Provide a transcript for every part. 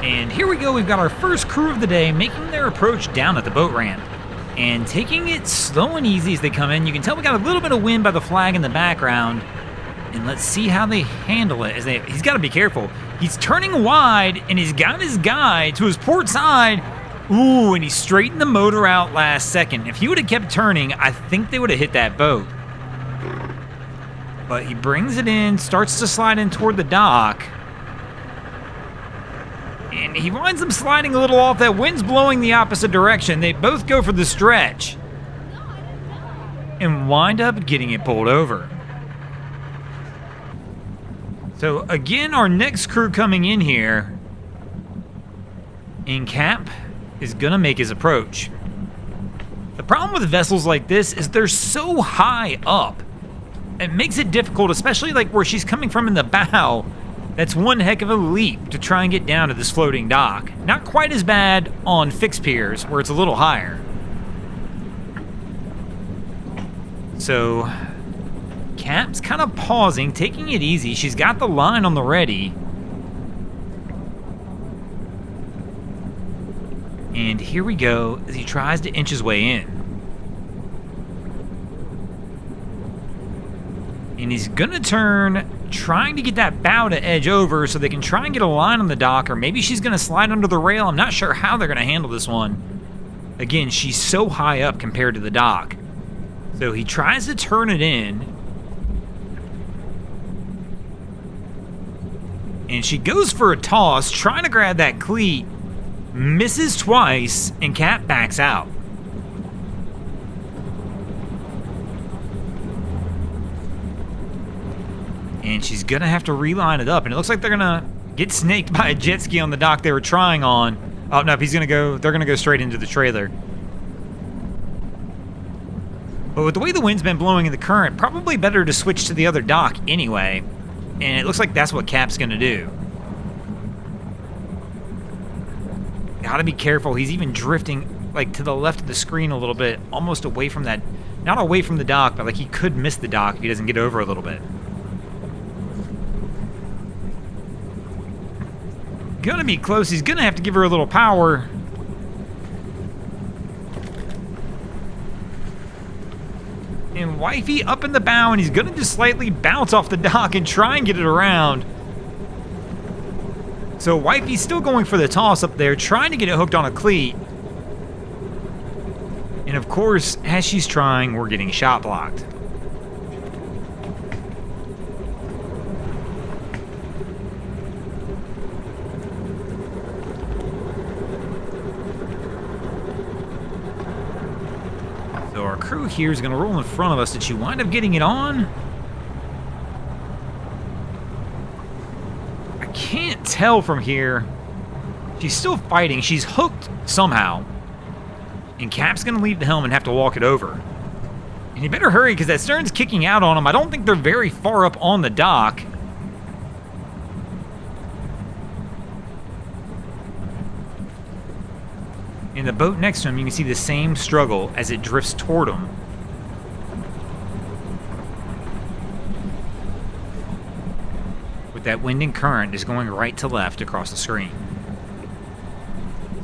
And here we go, we've got our first crew of the day making their approach down at the boat ramp. And taking it slow and easy as they come in. You can tell we got a little bit of wind by the flag in the background. And let's see how they handle it. He's got to be careful. He's turning wide, and he's got his guy to his port side. Ooh, and he straightened the motor out last second. If he would have kept turning, I think they would have hit that boat. But he brings it in, starts to slide in toward the dock. And he winds up sliding a little off. That wind's blowing the opposite direction. They both go for the stretch. And wind up getting it pulled over. So again, our next crew coming in here. And Cap is gonna make his approach. The problem with vessels like this is they're so high up. It makes it difficult, especially like where she's coming from in the bow. That's one heck of a leap to try and get down to this floating dock. Not quite as bad on fixed piers where it's a little higher. So Cap's kind of pausing, taking it easy. She's got the line on the ready. And here we go as he tries to inch his way in. And he's gonna turn, trying to get that bow to edge over so they can try and get a line on the dock, or maybe she's gonna slide under the rail. I'm not sure how they're gonna handle this one. Again, she's so high up compared to the dock. So he tries to turn it in. And she goes for a toss, trying to grab that cleat. Misses twice, and Cap backs out. And she's gonna have to reline it up, and it looks like they're gonna get snaked by a jet ski on the dock they were trying on. Oh no, they're gonna go straight into the trailer. But with the way the wind's been blowing in the current, probably better to switch to the other dock anyway. And it looks like that's what Cap's gonna do. Gotta be careful. He's even drifting like to the left of the screen a little bit, almost away from that, not away from the dock, but like he could miss the dock if he doesn't get over a little bit. Gonna be close. He's gonna have to give her a little power. And Wifey up in the bow, and he's gonna just slightly bounce off the dock and try and get it around. So Wifey's still going for the toss up there, trying to get it hooked on a cleat. And of course, as she's trying, we're getting shot blocked. So our crew here is going to roll in front of us. Did she wind up getting it on? Can't tell from here. She's still fighting. She's hooked somehow. And Cap's gonna leave the helm and have to walk it over. And he better hurry because that stern's kicking out on him. I don't think they're very far up on the dock. In the boat next to him, you can see the same struggle as it drifts toward him. That wind and current is going right to left across the screen.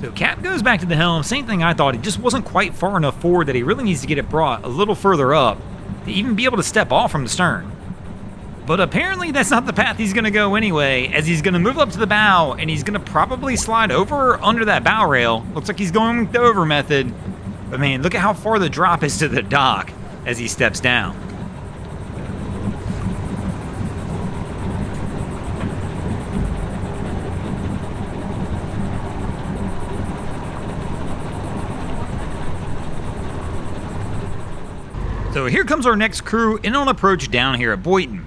So Cap goes back to the helm. Same thing I thought. He just wasn't quite far enough forward that he really needs to get it brought a little further up to even be able to step off from the stern. But apparently that's not the path he's going to go anyway, as he's going to move up to the bow, and he's going to probably slide over or under that bow rail. Looks like he's going with the over method. But man, look at how far the drop is to the dock as he steps down. So here comes our next crew in on approach down here at Boynton.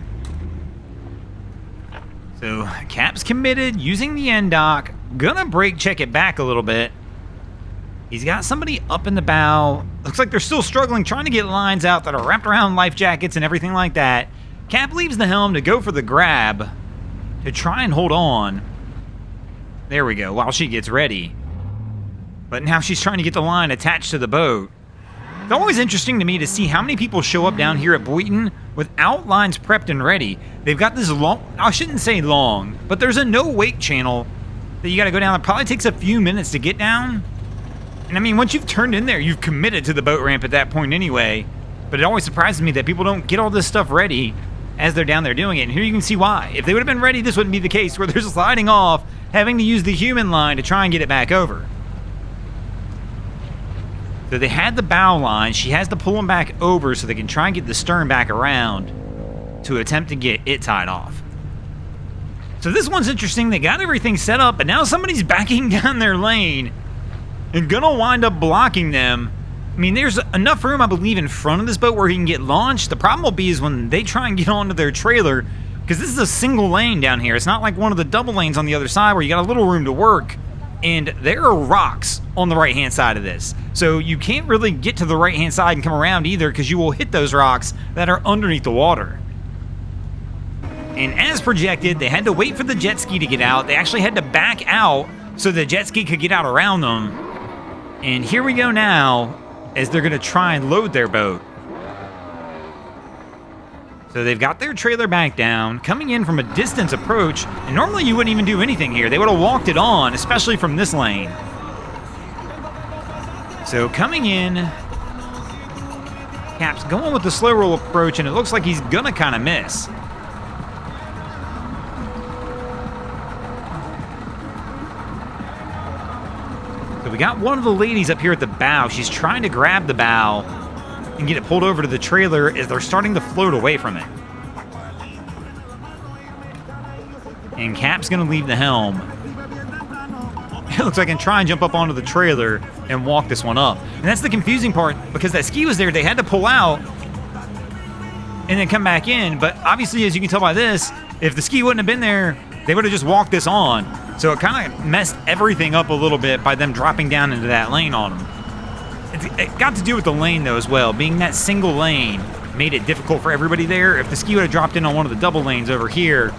So Cap's committed, using the end dock, gonna brake check it back a little bit. He's got somebody up in the bow. Looks like they're still struggling, trying to get lines out that are wrapped around life jackets and everything like that. Cap leaves the helm to go for the grab to try and hold on. There we go, while she gets ready. But now she's trying to get the line attached to the boat. It's always interesting to me to see how many people show up down here at Boynton without lines prepped and ready. They've got this long, I shouldn't say long, but there's a no wake channel that you got to go down. It probably takes a few minutes to get down. And I mean, once you've turned in there, you've committed to the boat ramp at that point anyway. But it always surprises me that people don't get all this stuff ready as they're down there doing it. And here you can see why. If they would have been ready, this wouldn't be the case where they're sliding off, having to use the human line to try and get it back over. So they had the bow line. She has to pull them back over so they can try and get the stern back around to attempt to get it tied off. So this one's interesting. They got everything set up, but now somebody's backing down their lane and gonna wind up blocking them. I mean, there's enough room, I believe, in front of this boat where he can get launched. The problem will be is when they try and get onto their trailer, because this is a single lane down here. It's not like one of the double lanes on the other side where you got a little room to work. And there are rocks on the right-hand side of this. So you can't really get to the right-hand side and come around either, because you will hit those rocks that are underneath the water. And as projected, they had to wait for the jet ski to get out. They actually had to back out so the jet ski could get out around them. And here we go now, as they're going to try and load their boat. So they've got their trailer back down, coming in from a distance approach, and normally you wouldn't even do anything here. They would have walked it on, especially from this lane. So coming in, Cap's going with the slow roll approach, and it looks like he's going to kind of miss. We got one of the ladies up here at the bow. She's trying to grab the bow and get it pulled over to the trailer as they're starting to float away from it. And Cap's going to leave the helm. It looks like I can try and jump up onto the trailer and walk this one up. And that's the confusing part, because that ski was there. They had to pull out and then come back in. But obviously, as you can tell by this, if the ski wouldn't have been there, they would have just walked this on. So it kind of messed everything up a little bit by them dropping down into that lane on them. It got to do with the lane, though, as well. Being that single lane made it difficult for everybody there. If the ski would have dropped in on one of the double lanes over here,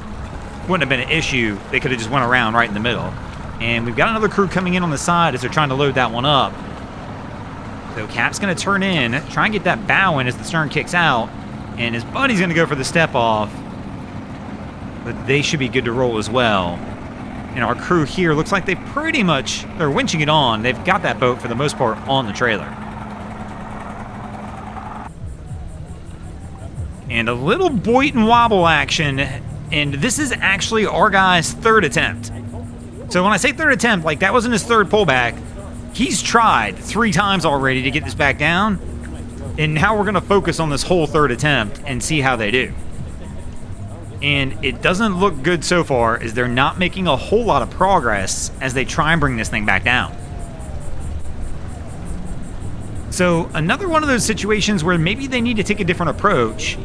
wouldn't have been an issue. They could have just went around right in the middle. And we've got another crew coming in on the side as they're trying to load that one up. So Cap's going to turn in, try and get that bow in as the stern kicks out. And his buddy's going to go for the step off. But they should be good to roll as well. And our crew here looks like they're winching it on. They've got that boat for the most part on the trailer. And a little Boit and wobble action. And this is actually our guy's third attempt. So when I say third attempt, like that wasn't his third pullback. He's tried 3 times already to get this back down. And now we're going to focus on this whole third attempt and see how they do. And it doesn't look good so far, as they're not making a whole lot of progress as they try and bring this thing back down. So another one of those situations where maybe they need to take a different approach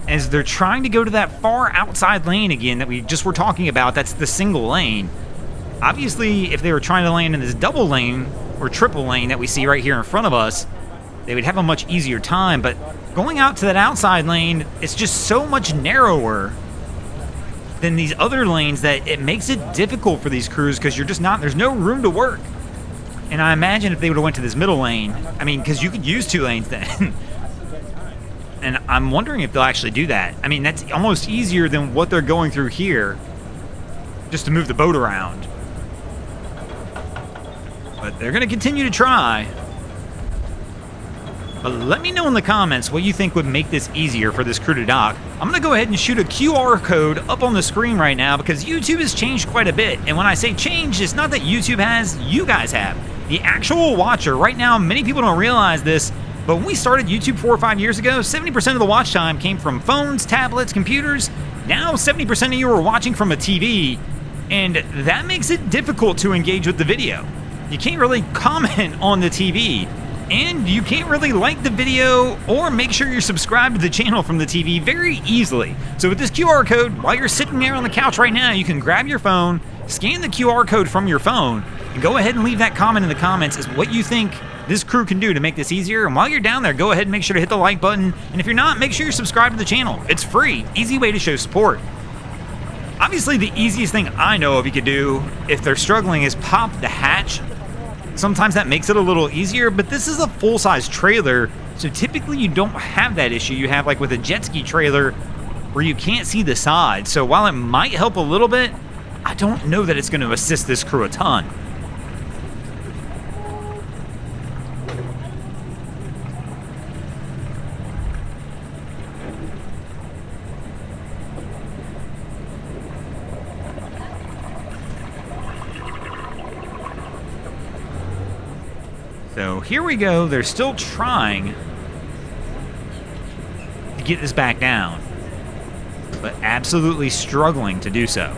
as they're trying to go to that far outside lane again that we just were talking about. That's the single lane. Obviously, if they were trying to land in this double lane or triple lane that we see right here in front of us, they would have a much easier time. But going out to that outside lane, it's just so much narrower than these other lanes that it makes it difficult for these crews, because you're just not, there's no room to work. And I imagine if they would have went to this middle lane, I mean, because you could use 2 lanes then. And I'm wondering if they'll actually do that. I mean, that's almost easier than what they're going through here, just to move the boat around. But they're going to continue to try. But let me know in the comments what you think would make this easier for this crew to dock. I'm going to go ahead and shoot a QR code up on the screen right now, because YouTube has changed quite a bit. And when I say changed, it's not that YouTube has, you guys have. The actual watcher. Right now, many people don't realize this, but when we started YouTube 4 or 5 years ago, 70% of the watch time came from phones, tablets, computers. Now 70% of you are watching from a TV, and that makes it difficult to engage with the video. You can't really comment on the TV. And you can't really like the video or make sure you're subscribed to the channel from the TV very easily. So with this QR code, while you're sitting there on the couch right now, you can grab your phone, scan the QR code from your phone, and go ahead and leave that comment in the comments as what you think this crew can do to make this easier. And while you're down there, go ahead and make sure to hit the like button. And if you're not, make sure you're subscribed to the channel. It's free, easy way to show support. Obviously, the easiest thing I know of you could do if they're struggling is pop the hatch. Sometimes that makes it a little easier, but this is a full-size trailer, so typically you don't have that issue you have like with a jet ski trailer where you can't see the side. So while it might help a little bit, I don't know that it's going to assist this crew a ton. So here we go. They're still trying to get this back down, but absolutely struggling to do so.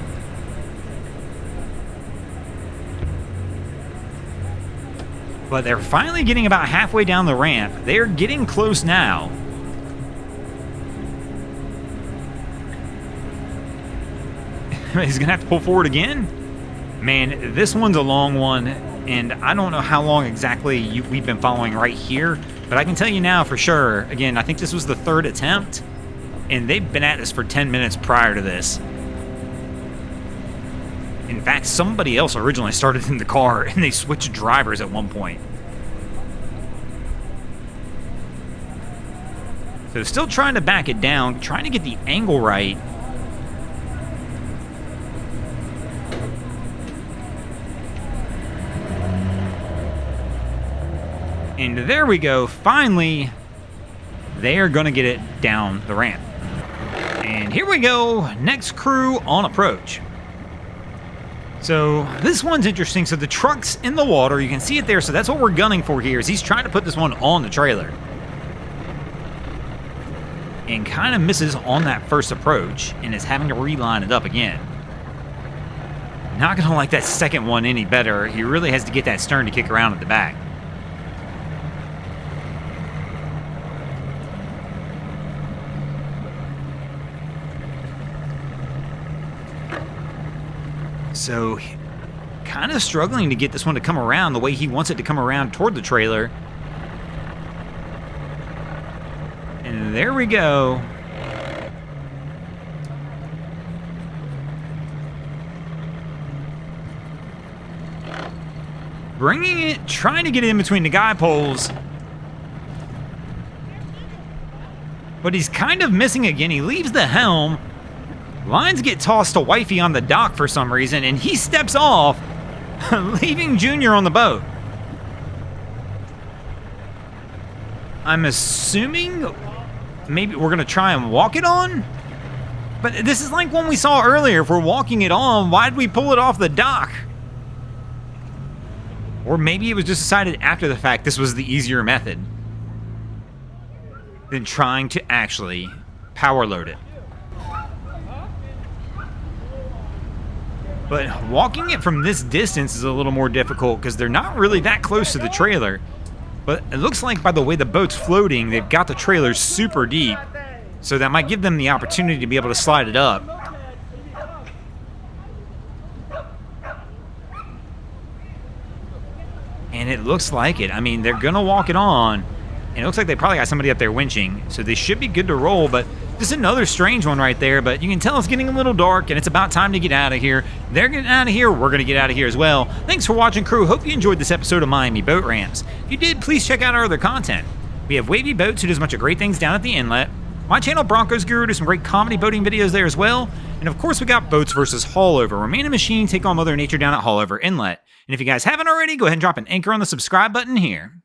But they're finally getting about halfway down the ramp. They're getting close now. He's going to have to pull forward again. Man, this one's a long one, and I don't know how long exactly we've been following right here, but I can tell you now for sure. Again, I think this was the third attempt, and they've been at this for 10 minutes prior to this. In fact, somebody else originally started in the car, and they switched drivers at one point. So still trying to back it down, trying to get the angle right. And there we go. Finally, they are going to get it down the ramp. And here we go. Next crew on approach. So this one's interesting. So the truck's in the water. You can see it there. So that's what we're gunning for here, is he's trying to put this one on the trailer. And kind of misses on that first approach and is having to reline it up again. Not going to like that second one any better. He really has to get that stern to kick around at the back. So, kind of struggling to get this one to come around the way he wants it to come around toward the trailer. And there we go. Bringing it, trying to get it in between the guy poles. But he's kind of missing again. He leaves the helm. Lines get tossed to Wifey on the dock for some reason, and he steps off, leaving Junior on the boat. I'm assuming maybe we're going to try and walk it on? But this is like one we saw earlier. If we're walking it on, why'd we pull it off the dock? Or maybe it was just decided after the fact this was the easier method than trying to actually power load it. But walking it from this distance is a little more difficult because they're not really that close to the trailer. But it looks like by the way the boat's floating, they've got the trailer super deep. So that might give them the opportunity to be able to slide it up. And it looks like it. I mean, they're going to walk it on. And it looks like they probably got somebody up there winching. So they should be good to roll. But just another strange one right there. But you can tell it's getting a little dark and it's about time to get out of here. They're getting out of here. We're going to get out of here as well. Thanks for watching, crew. Hope you enjoyed this episode of Miami Boat Ramps. If you did, please check out our other content. We have Wavy Boats, who does a bunch of great things down at the inlet. My channel, Broncos Guru, does some great comedy boating videos there as well. And of course, we got Boats vs. Haulover, where man and machine take on Mother Nature down at Haulover Inlet. And if you guys haven't already, go ahead and drop an anchor on the subscribe button here.